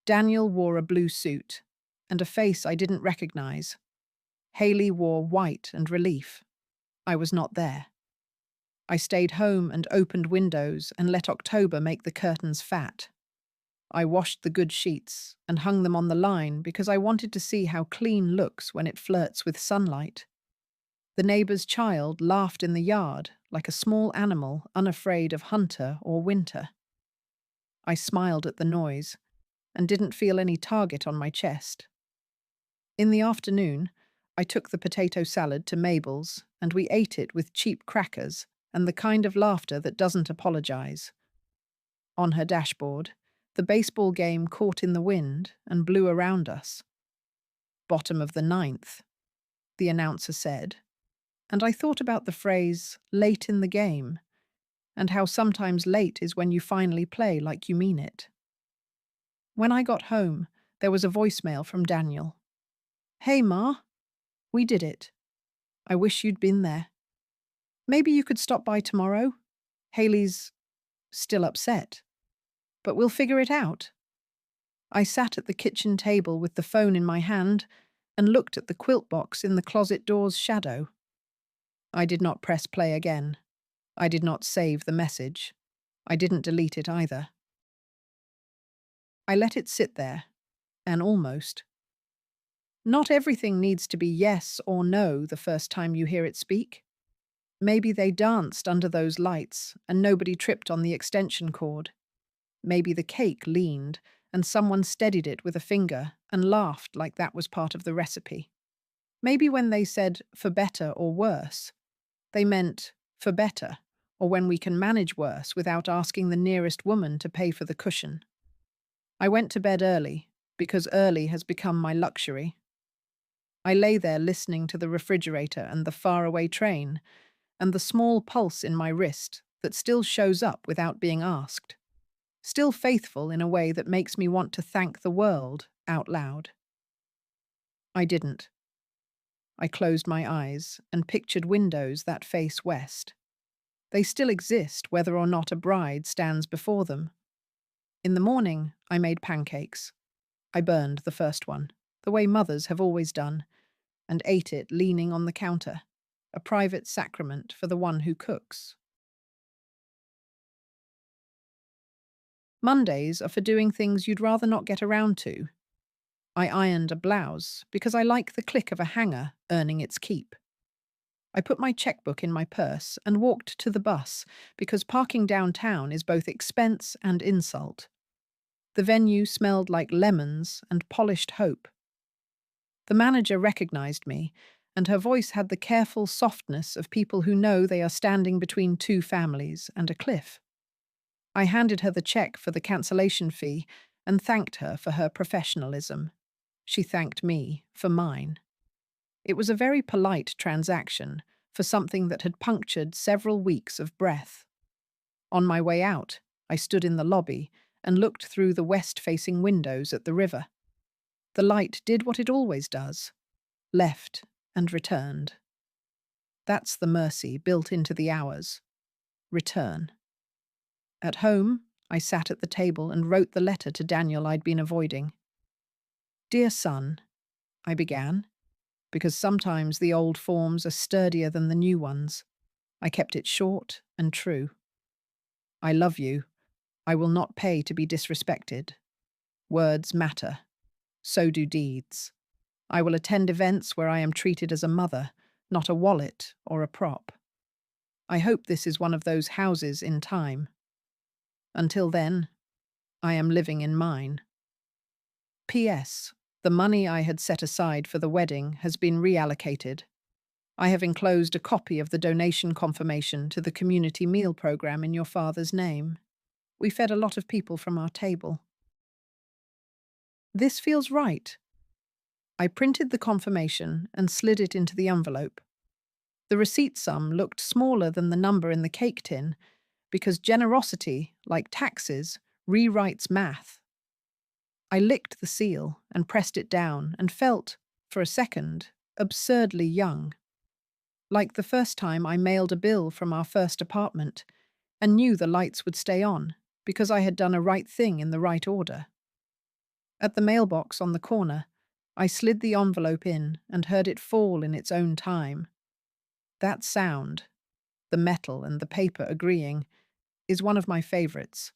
Speaker 1: Daniel wore a blue suit and a face I didn't recognize. Haley wore white and relief. I was not there. I stayed home and opened windows and let October make the curtains fat. I washed the good sheets and hung them on the line because I wanted to see how clean looks when it flirts with sunlight. The neighbor's child laughed in the yard like a small animal unafraid of hunter or winter. I smiled at the noise and didn't feel any target on my chest. In the afternoon, I took the potato salad to Mabel's and we ate it with cheap crackers and the kind of laughter that doesn't apologize. On her dashboard, the baseball game caught in the wind and blew around us. Bottom of the 9th, the announcer said, and I thought about the phrase, late in the game, and how sometimes late is when you finally play like you mean it. When I got home, there was a voicemail from Daniel. Hey, Ma. We did it. I wish you'd been there. Maybe you could stop by tomorrow? Haley's still upset. But we'll figure it out. I sat at the kitchen table with the phone in my hand and looked at the quilt box in the closet door's shadow. I did not press play again. I did not save the message. I didn't delete it either. I let it sit there, and almost. Not everything needs to be yes or no the first time you hear it speak. Maybe they danced under those lights and nobody tripped on the extension cord. Maybe the cake leaned and someone steadied it with a finger and laughed like that was part of the recipe. Maybe when they said for better or worse, they meant for better, or when we can manage worse without asking the nearest woman to pay for the cushion. I went to bed early, because early has become my luxury. I lay there listening to the refrigerator and the faraway train, and the small pulse in my wrist that still shows up without being asked. Still faithful in a way that makes me want to thank the world out loud. I didn't. I closed my eyes and pictured windows that face west. They still exist whether or not a bride stands before them. In the morning, I made pancakes. I burned the first one, the way mothers have always done, and ate it leaning on the counter, a private sacrament for the one who cooks. Mondays are for doing things you'd rather not get around to. I ironed a blouse because I like the click of a hanger earning its keep. I put my checkbook in my purse and walked to the bus because parking downtown is both expense and insult. The venue smelled like lemons and polished hope. The manager recognized me, and her voice had the careful softness of people who know they are standing between two families and a cliff. I handed her the check for the cancellation fee and thanked her for her professionalism. She thanked me for mine. It was a very polite transaction for something that had punctured several weeks of breath. On my way out, I stood in the lobby and looked through the west-facing windows at the river. The light did what it always does, left and returned. That's the mercy built into the hours. Return. At home, I sat at the table and wrote the letter to Daniel I'd been avoiding. Dear son, I began, because sometimes the old forms are sturdier than the new ones. I kept it short and true. I love you. I will not pay to be disrespected. Words matter. So do deeds. I will attend events where I am treated as a mother, not a wallet or a prop. I hope this is one of those houses in time. Until then, I am living in mine. P.S. The money I had set aside for the wedding has been reallocated. I have enclosed a copy of the donation confirmation to the community meal program in your father's name. We fed a lot of people from our table. This feels right. I printed the confirmation and slid it into the envelope. The receipt sum looked smaller than the number in the cake tin because generosity, like taxes, rewrites math. I licked the seal and pressed it down and felt, for a second, absurdly young. Like the first time I mailed a bill from our first apartment and knew the lights would stay on because I had done a right thing in the right order. At the mailbox on the corner, I slid the envelope in and heard it fall in its own time. That sound, the metal and the paper agreeing, is one of my favorites.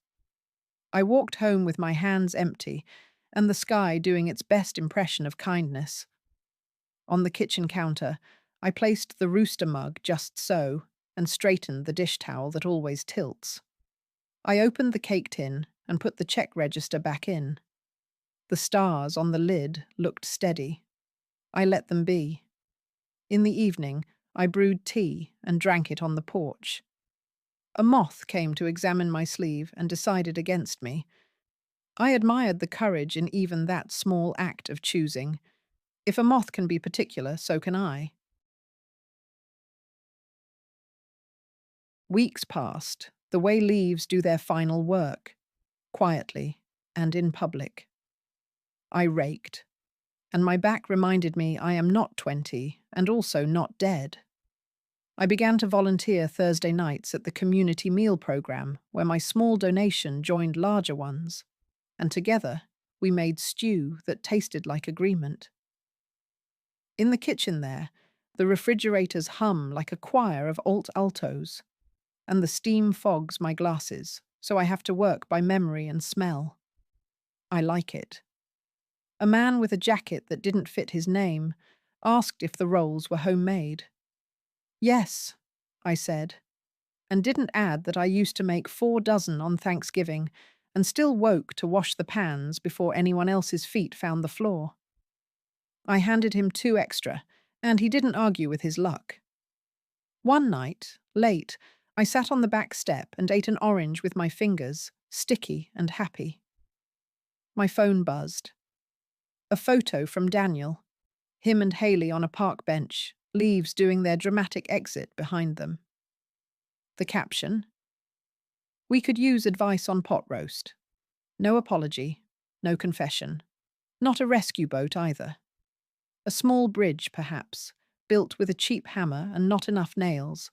Speaker 1: I walked home with my hands empty and the sky doing its best impression of kindness. On the kitchen counter, I placed the rooster mug just so and straightened the dish towel that always tilts. I opened the cake tin and put the check register back in. The stars on the lid looked steady. I let them be. In the evening, I brewed tea and drank it on the porch. A moth came to examine my sleeve and decided against me. I admired the courage in even that small act of choosing. If a moth can be particular, so can I. Weeks passed, the way leaves do their final work, quietly and in public. I raked, and my back reminded me I am not 20 and also not dead. I began to volunteer Thursday nights at the community meal program where my small donation joined larger ones, and together we made stew that tasted like agreement. In the kitchen there, the refrigerators hum like a choir of alt-altos, and the steam fogs my glasses, so I have to work by memory and smell. I like it. A man with a jacket that didn't fit his name asked if the rolls were homemade. Yes, I said, and didn't add that I used to make 4 dozen on Thanksgiving and still woke to wash the pans before anyone else's feet found the floor. I handed him 2 extra, and he didn't argue with his luck. One night, late, I sat on the back step and ate an orange with my fingers, sticky and happy. My phone buzzed. A photo from Daniel. Him and Haley on a park bench, leaves doing their dramatic exit behind them. The caption: We could use advice on pot roast. No apology, no confession. Not a rescue boat either. A small bridge, perhaps, built with a cheap hammer and not enough nails.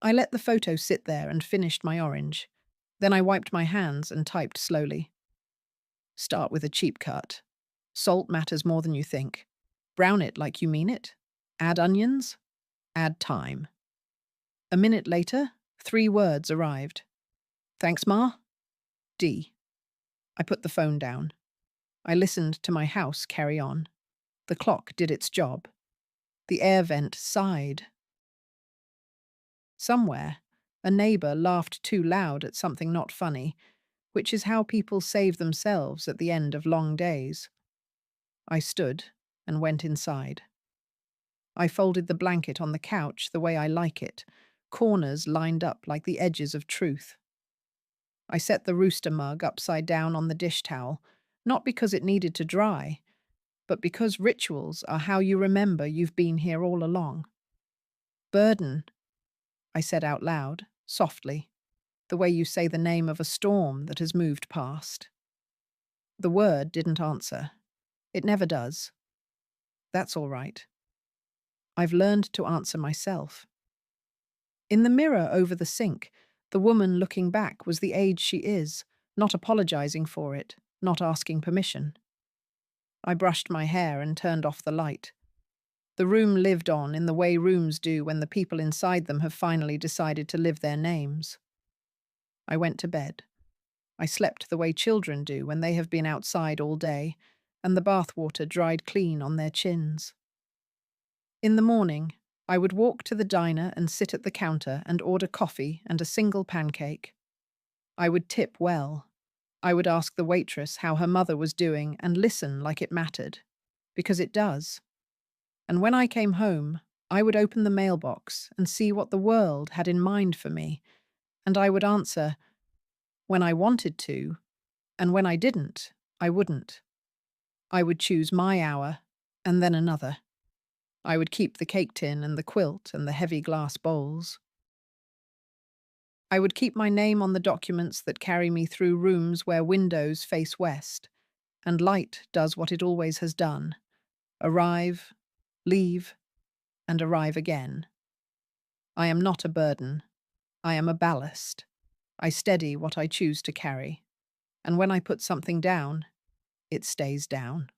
Speaker 1: I let the photo sit there and finished my orange. Then I wiped my hands and typed slowly. Start with a cheap cut. Salt matters more than you think. Brown it like you mean it. Add onions. Add thyme. A minute later, 3 words arrived. Thanks, Ma. D. I put the phone down. I listened to my house carry on. The clock did its job. The air vent sighed. Somewhere, a neighbour laughed too loud at something not funny, which is how people save themselves at the end of long days. I stood and went inside. I folded the blanket on the couch the way I like it, corners lined up like the edges of truth. I set the rooster mug upside down on the dish towel, not because it needed to dry, but because rituals are how you remember you've been here all along. Burden, I said out loud, softly, the way you say the name of a storm that has moved past. The word didn't answer. It never does. That's all right. I've learned to answer myself. In the mirror over the sink, the woman looking back was the age she is, not apologizing for it, not asking permission. I brushed my hair and turned off the light. The room lived on in the way rooms do when the people inside them have finally decided to live their names. I went to bed. I slept the way children do when they have been outside all day, and the bathwater dried clean on their chins. In the morning, I would walk to the diner and sit at the counter and order coffee and a single pancake. I would tip well. I would ask the waitress how her mother was doing and listen like it mattered, because it does. And when I came home, I would open the mailbox and see what the world had in mind for me, and I would answer when I wanted to, and when I didn't, I wouldn't. I would choose my hour, and then another. I would keep the cake tin and the quilt and the heavy glass bowls. I would keep my name on the documents that carry me through rooms where windows face west, and light does what it always has done: arrive, leave, and arrive again. I am not a burden. I am a ballast. I steady what I choose to carry. And when I put something down, it stays down.